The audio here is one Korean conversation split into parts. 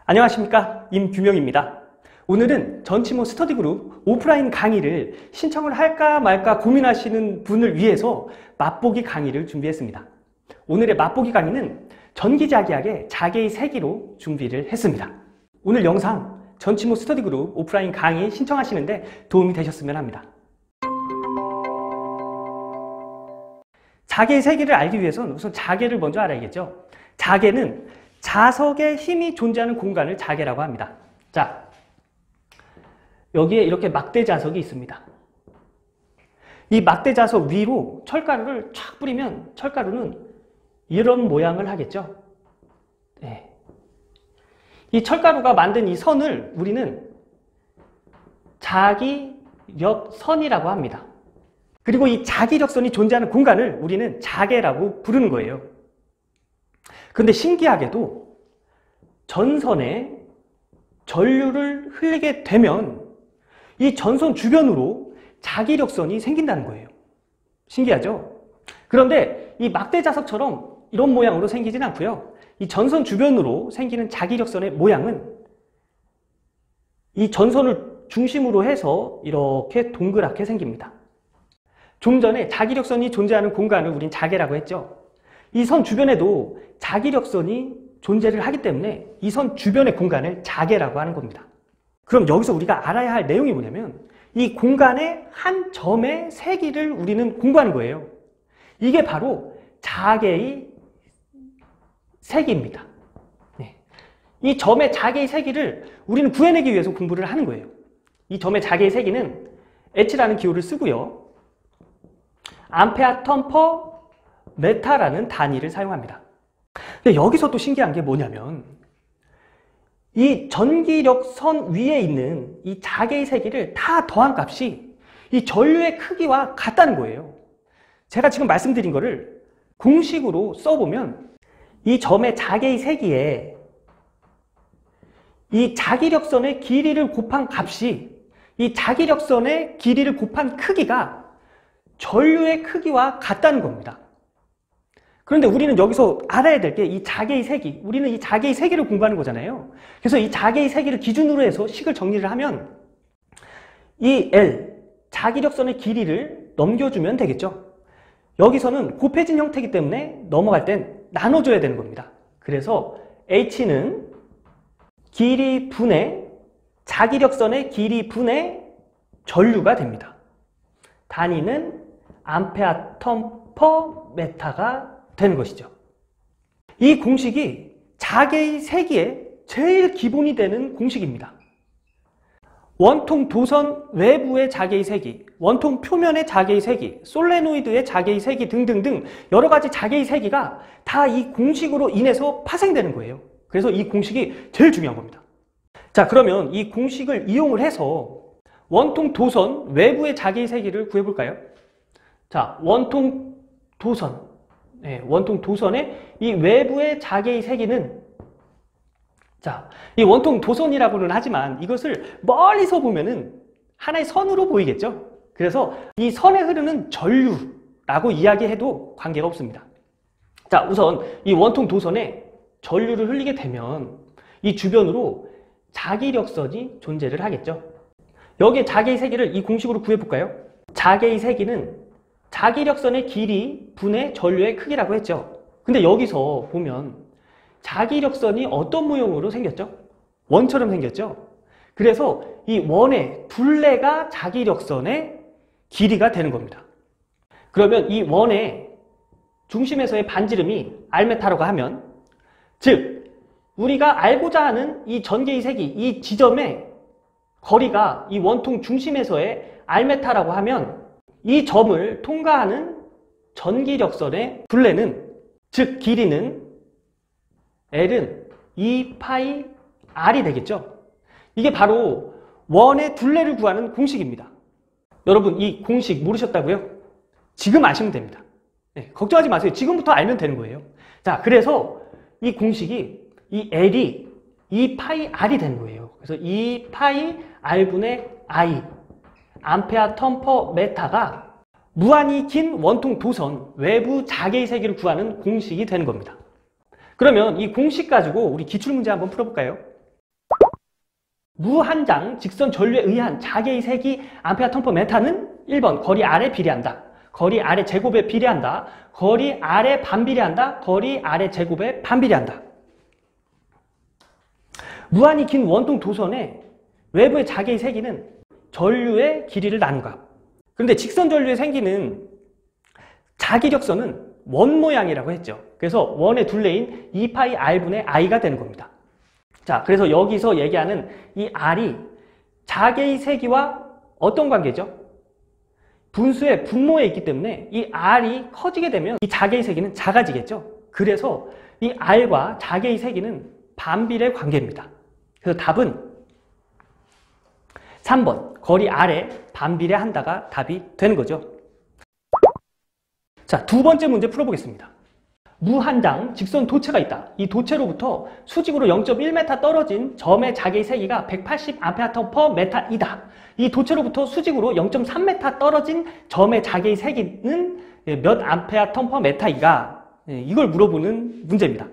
안녕하십니까, 임규명입니다. 오늘은 전치모 스터디그룹 오프라인 강의를 신청을 할까 말까 고민하시는 분을 위해서 맛보기 강의를 준비했습니다. 오늘의 맛보기 강의는 전기자기하게 자개의 세기로 준비를 했습니다. 오늘 영상 전치모 스터디그룹 오프라인 강의 신청하시는데 도움이 되셨으면 합니다. 자개의 세기를 알기 위해서는 우선 자개를 먼저 알아야겠죠. 자개는 자석의 힘이 존재하는 공간을 자개라고 합니다. 자, 여기에 이렇게 막대 자석이 있습니다. 이 막대 자석 위로 철가루를 촥 뿌리면 철가루는 이런 모양을 하겠죠. 네. 이 철가루가 만든 이 선을 우리는 자기력선이라고 합니다. 그리고 이 자기력선이 존재하는 공간을 우리는 자개라고 부르는 거예요. 그런데 신기하게도 전선에 전류를 흘리게 되면 이 전선 주변으로 자기력선이 생긴다는 거예요. 신기하죠? 그런데 이 막대 자석처럼 이런 모양으로 생기진 않고요. 이 전선 주변으로 생기는 자기력선의 모양은 이 전선을 중심으로 해서 이렇게 동그랗게 생깁니다. 좀 전에 자기력선이 존재하는 공간을 우린 자개라고 했죠. 이 선 주변에도 자기력선이 존재를 하기 때문에 이 선 주변의 공간을 자개라고 하는 겁니다. 그럼 여기서 우리가 알아야 할 내용이 뭐냐면 이 공간의 한 점의 세기를 우리는 공부하는 거예요. 이게 바로 자개의 세기입니다. 네. 이 점의 자개의 세기를 우리는 구해내기 위해서 공부를 하는 거예요. 이 점의 자개의 세기는 H라는 기호를 쓰고요. 암페어 턴 퍼 메타라는 단위를 사용합니다. 근데 여기서 또 신기한 게 뭐냐면 이 전기력선 위에 있는 이 자개의 세기를 다 더한 값이 이 전류의 크기와 같다는 거예요. 제가 지금 말씀드린 거를 공식으로 써보면 이 점의 자개의 세기에 이 자기력선의 길이를 곱한 값이 이 자기력선의 길이를 곱한 크기가 전류의 크기와 같다는 겁니다. 그런데 우리는 여기서 알아야 될 게 이 자개의 세기, 우리는 이 자개의 세기를 공부하는 거잖아요. 그래서 이 자개의 세기를 기준으로 해서 식을 정리를 하면 이 L, 자기력선의 길이를 넘겨주면 되겠죠. 여기서는 곱해진 형태이기 때문에 넘어갈 땐 나눠줘야 되는 겁니다. 그래서 H는 길이 분의 자기력선의 길이 분의 전류가 됩니다. 단위는 암페어 턴 퍼 메타가 되는 것이죠. 이 공식이 자개의 세기의 제일 기본이 되는 공식입니다. 원통 도선 외부의 자개의 세기, 원통 표면의 자개의 세기, 솔레노이드의 자개의 세기 등등등 여러 가지 자개의 세기가 다 이 공식으로 인해서 파생되는 거예요. 그래서 이 공식이 제일 중요한 겁니다. 자, 그러면 이 공식을 이용을 해서 원통 도선 외부의 자개의 세기를 구해볼까요? 자, 원통 도선. 네, 원통 도선의 이 외부의 자개의 세기는 자, 이 원통 도선이라고는 하지만 이것을 멀리서 보면은 하나의 선으로 보이겠죠? 그래서 이 선에 흐르는 전류라고 이야기해도 관계가 없습니다. 자, 우선 이 원통 도선에 전류를 흘리게 되면 이 주변으로 자기력선이 존재를 하겠죠. 여기에 자개의 세기를 이 공식으로 구해볼까요? 자개의 세기는 자기력선의 길이 분의 전류의 크기라고 했죠. 근데 여기서 보면 자기력선이 어떤 모형으로 생겼죠? 원처럼 생겼죠. 그래서 이 원의 둘레가 자기력선의 길이가 되는 겁니다. 그러면 이 원의 중심에서의 반지름이 R메타라고 하면 즉 우리가 알고자 하는 이 전개의 세기, 이 지점의 거리가 이 원통 중심에서의 R메타라고 하면 이 점을 통과하는 전기력선의 둘레는 즉 길이는 L은 2파이 R이 되겠죠. 이게 바로 원의 둘레를 구하는 공식입니다. 여러분 이 공식 모르셨다고요? 지금 아시면 됩니다. 네, 걱정하지 마세요. 지금부터 알면 되는 거예요. 자, 그래서 이 공식이 이 L이 2파이 R이 되는 거예요. 그래서 2파이 R분의 I 암페어 턴 퍼 메타가 무한히 긴 원통 도선 외부 자개의 세기를 구하는 공식이 되는 겁니다. 그러면 이 공식 가지고 우리 기출문제 한번 풀어볼까요? 무한장 직선 전류에 의한 자개의 세기 암페어 턴 퍼 메타는 1번 거리 R에 비례한다. 거리 R의 제곱에 비례한다. 거리 R에 반비례한다. 거리 R의 제곱에 반비례한다. 무한히 긴 원통 도선의 외부의 자개의 세기는 전류의 길이를 나눈 값. 그런데 직선 전류에 생기는 자기력선은 원 모양이라고 했죠. 그래서 원의 둘레인 2파이 R분의 I가 되는 겁니다. 자, 그래서 여기서 얘기하는 이 R이 자개의 세기와 어떤 관계죠? 분수의 분모에 있기 때문에 이 R이 커지게 되면 이 자개의 세기는 작아지겠죠. 그래서 이 R과 자개의 세기는 반비례 관계입니다. 그래서 답은 3번 거리 R에 반비례한다가 답이 되는 거죠. 자, 두 번째 문제 풀어보겠습니다. 무한장 직선 도체가 있다. 이 도체로부터 수직으로 0.1m 떨어진 점의 자개의 세기가 180A/m이다. 이 도체로부터 수직으로 0.3m 떨어진 점의 자개의 세기는 몇 A/m이가 이걸 물어보는 문제입니다.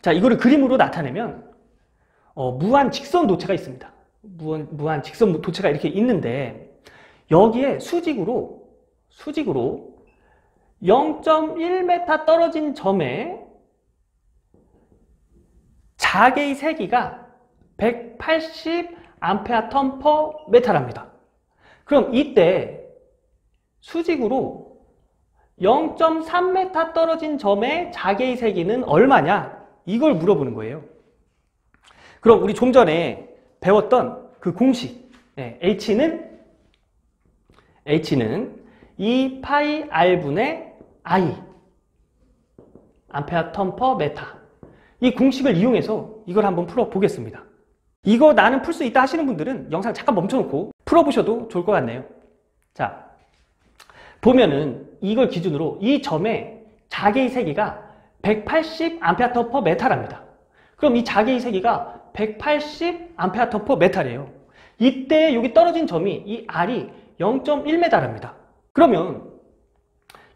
자, 이거를 그림으로 나타내면 무한 직선 도체가 있습니다. 무한 직선 도체가 이렇게 있는데 여기에 수직으로 0.1m 떨어진 점에 자개의 세기가 180A/m랍니다. 그럼 이때 수직으로 0.3m 떨어진 점의 자개의 세기는 얼마냐? 이걸 물어보는 거예요. 그럼 우리 좀 전에 배웠던 그 공식 H는 2파이 R분의 I 암페어 턴 퍼 메타. 이 공식을 이용해서 이걸 한번 풀어보겠습니다. 이거 나는 풀 수 있다 하시는 분들은 영상 잠깐 멈춰놓고 풀어보셔도 좋을 것 같네요. 자, 보면은 이걸 기준으로 이 점의 자개의 세기가 180A/m 메타랍니다. 그럼 이 자개의 세기가 180A/m 메타래요. 이때 여기 떨어진 점이 이 R이 0.1m랍니다. 그러면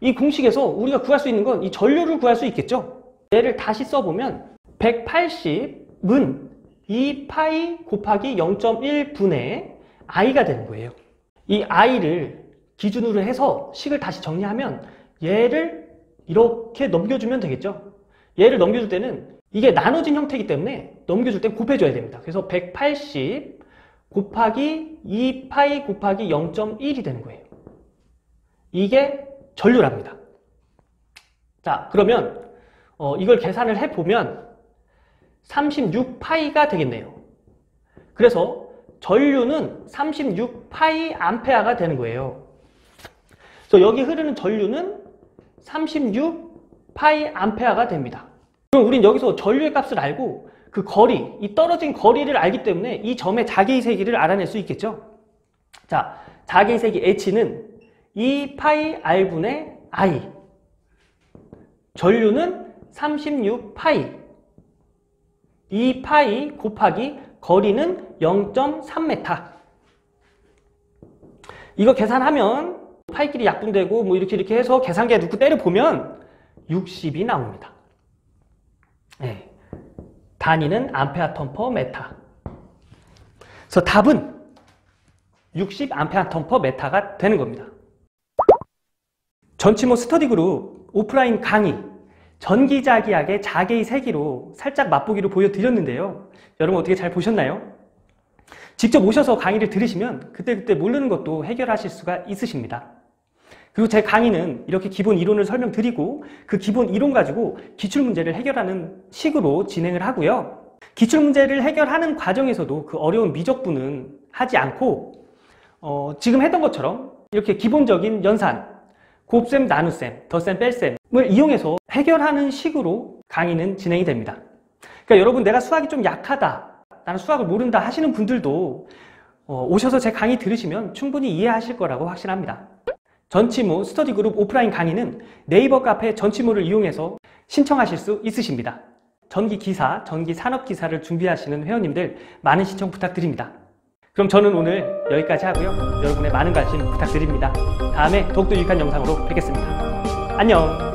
이 공식에서 우리가 구할 수 있는 건 이 전류를 구할 수 있겠죠? 얘를 다시 써보면 180은 2파이 곱하기 0.1분의 I가 되는 거예요. 이 I를 기준으로 해서 식을 다시 정리하면 얘를 이렇게 넘겨주면 되겠죠? 얘를 넘겨줄 때는 이게 나눠진 형태이기 때문에 넘겨줄 때 곱해줘야 됩니다. 그래서 180 곱하기 2파이 곱하기 0.1이 되는 거예요. 이게 전류랍니다. 자, 그러면 이걸 계산을 해보면 36파이가 되겠네요. 그래서 전류는 36파이/A가 되는 거예요. 그래서 여기 흐르는 전류는 36파이/A가 됩니다. 그럼 우린 여기서 전류의 값을 알고 그 거리, 이 떨어진 거리를 알기 때문에 이 점의 자개의 세기를 알아낼 수 있겠죠? 자, 자개의 세기 H는 2파이 R분의 I. 전류는 36파이. 2파이 곱하기 거리는 0.3m. 이거 계산하면 파이끼리 약분되고 뭐 이렇게 해서 계산기에 넣고 때려보면 60이 나옵니다. 네. 단위는 암페어 턴 퍼 메타. 그래서 답은 60 암페어 턴 퍼 메타가 되는 겁니다. 전치모 스터디 그룹 오프라인 강의 전기자기약의 자개의 세기로 살짝 맛보기로 보여드렸는데요. 여러분 어떻게 잘 보셨나요? 직접 오셔서 강의를 들으시면 그때그때 모르는 것도 해결하실 수가 있으십니다. 그리고 제 강의는 이렇게 기본 이론을 설명드리고 그 기본 이론 가지고 기출문제를 해결하는 식으로 진행을 하고요. 기출문제를 해결하는 과정에서도 그 어려운 미적분은 하지 않고 지금 했던 것처럼 이렇게 기본적인 연산, 곱셈, 나눗셈, 덧셈, 뺄셈을 이용해서 해결하는 식으로 강의는 진행이 됩니다. 그러니까 여러분 내가 수학이 좀 약하다, 나는 수학을 모른다 하시는 분들도 오셔서 제 강의 들으시면 충분히 이해하실 거라고 확신합니다. 전치모 스터디 그룹 오프라인 강의는 네이버 카페 전치모를 이용해서 신청하실 수 있으십니다. 전기기사, 전기산업기사를 준비하시는 회원님들 많은 신청 부탁드립니다. 그럼 저는 오늘 여기까지 하고요. 여러분의 많은 관심 부탁드립니다. 다음에 더욱더 유익한 영상으로 뵙겠습니다. 안녕!